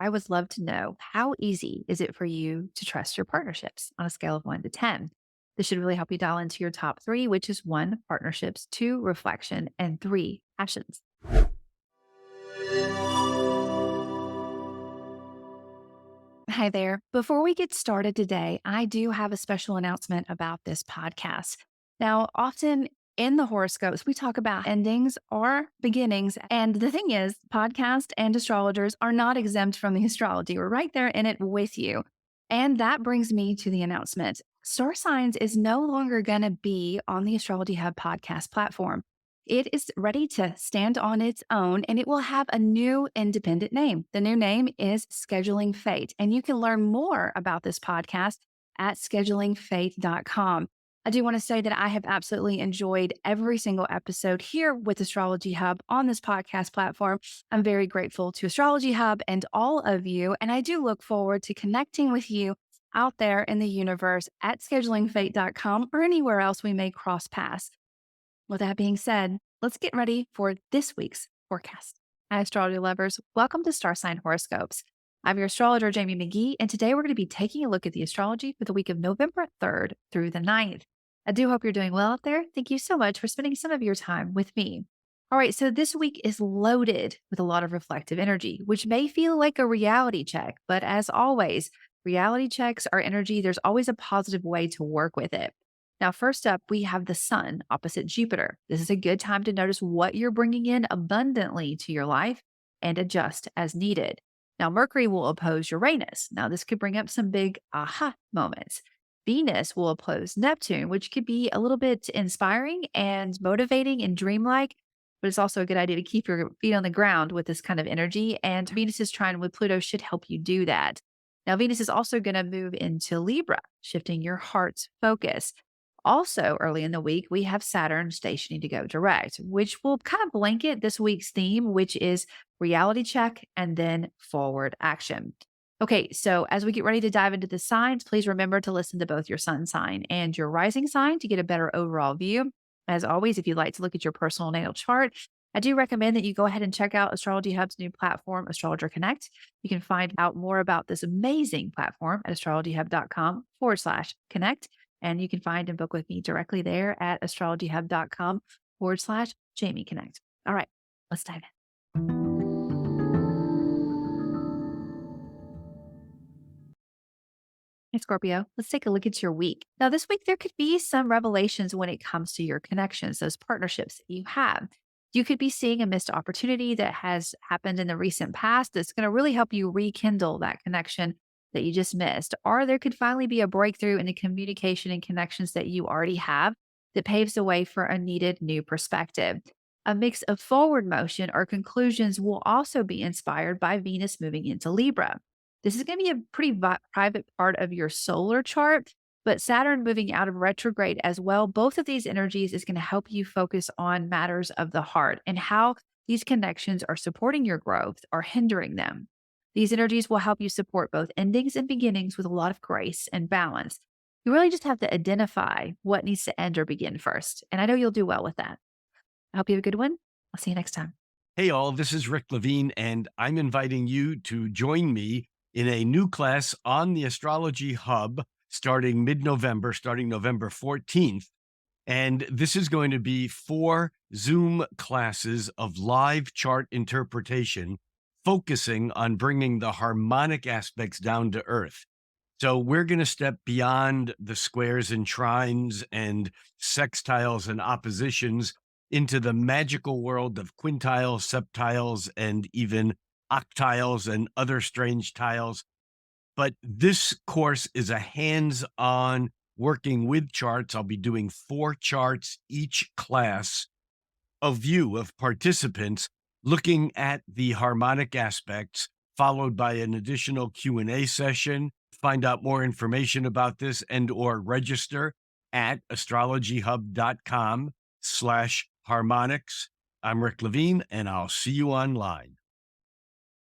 I would love to know, how easy is it for you to trust your partnerships on a scale of 1 to 10? This should really help you dial into your top three, which is one, partnerships, two, reflection, and three, passions. Hi there. Before we get started today, I do have a special announcement about this podcast. Now, often in the horoscopes, we talk about endings or beginnings. And the thing is, podcast and astrologers are not exempt from the astrology. We're right there in it with you. And that brings me to the announcement. Star Signs is no longer going to be on the Astrology Hub podcast platform. It is ready to stand on its own and it will have a new independent name. The new name is Scheduling Fate. And you can learn more about this podcast at schedulingfate.com. I do want to say that I have absolutely enjoyed every single episode here with Astrology Hub on this podcast platform. I'm very grateful to Astrology Hub and all of you. And I do look forward to connecting with you out there in the universe at schedulingfate.com or anywhere else we may cross paths. With that being said, let's get ready for this week's forecast. Hi, astrology lovers. Welcome to Star Sign Horoscopes. I'm your astrologer, Jamie McGee, and today we're going to be taking a look at the astrology for the week of November 3rd through the 9th. I do hope you're doing well out there. Thank you so much for spending some of your time with me. All right, so this week is loaded with a lot of reflective energy, which may feel like a reality check, but as always, reality checks are energy. There's always a positive way to work with it. Now, first up, we have the sun opposite Jupiter. This is a good time to notice what you're bringing in abundantly to your life and adjust as needed. Now, Mercury will oppose Uranus. Now, this could bring up some big aha moments. Venus will oppose Neptune, which could be a little bit inspiring and motivating and dreamlike, but it's also a good idea to keep your feet on the ground with this kind of energy. And Venus's trine with Pluto should help you do that. Now, Venus is also going to move into Libra, shifting your heart's focus. Also, early in the week, we have Saturn stationing to go direct, which will kind of blanket this week's theme, which is reality check and then forward action. Okay, so as we get ready to dive into the signs, please remember to listen to both your sun sign and your rising sign to get a better overall view. As always, if you'd like to look at your personal natal chart, I do recommend that you go ahead and check out Astrology Hub's new platform, Astrologer Connect. You can find out more about this amazing platform at astrologyhub.com/connect. And you can find and book with me directly there at astrologyhub.com/Jamie Connect. All right, let's dive in. Hey, Scorpio, let's take a look at your week. Now, this week, there could be some revelations when it comes to your connections, those partnerships that you have. You could be seeing a missed opportunity that has happened in the recent past that's going to really help you rekindle that connection that you just missed. Or there could finally be a breakthrough in the communication and connections that you already have that paves the way for a needed new perspective. A mix of forward motion or conclusions will also be inspired by Venus moving into Libra. This is going to be a pretty private part of your solar chart, but Saturn moving out of retrograde as well. Both of these energies is going to help you focus on matters of the heart and how these connections are supporting your growth or hindering them. These energies will help you support both endings and beginnings with a lot of grace and balance. You really just have to identify what needs to end or begin first. And I know you'll do well with that. I hope you have a good one. I'll see you next time. Hey, all, this is Rick Levine, and I'm inviting you to join me in a new class on the Astrology Hub starting mid-November, starting November 14th. And this is going to be 4 Zoom classes of live chart interpretation, focusing on bringing the harmonic aspects down to earth. So we're going to step beyond the squares and trines and sextiles and oppositions into the magical world of quintiles, septiles, and even octiles and other strange tiles. But this course is a hands-on working with charts. I'll be doing 4 charts each class, a view of participants looking at the harmonic aspects, followed by an additional Q&A session. Find out more information about this and or register at astrologyhub.com/harmonics. I'm Rick Levine, and I'll see you online.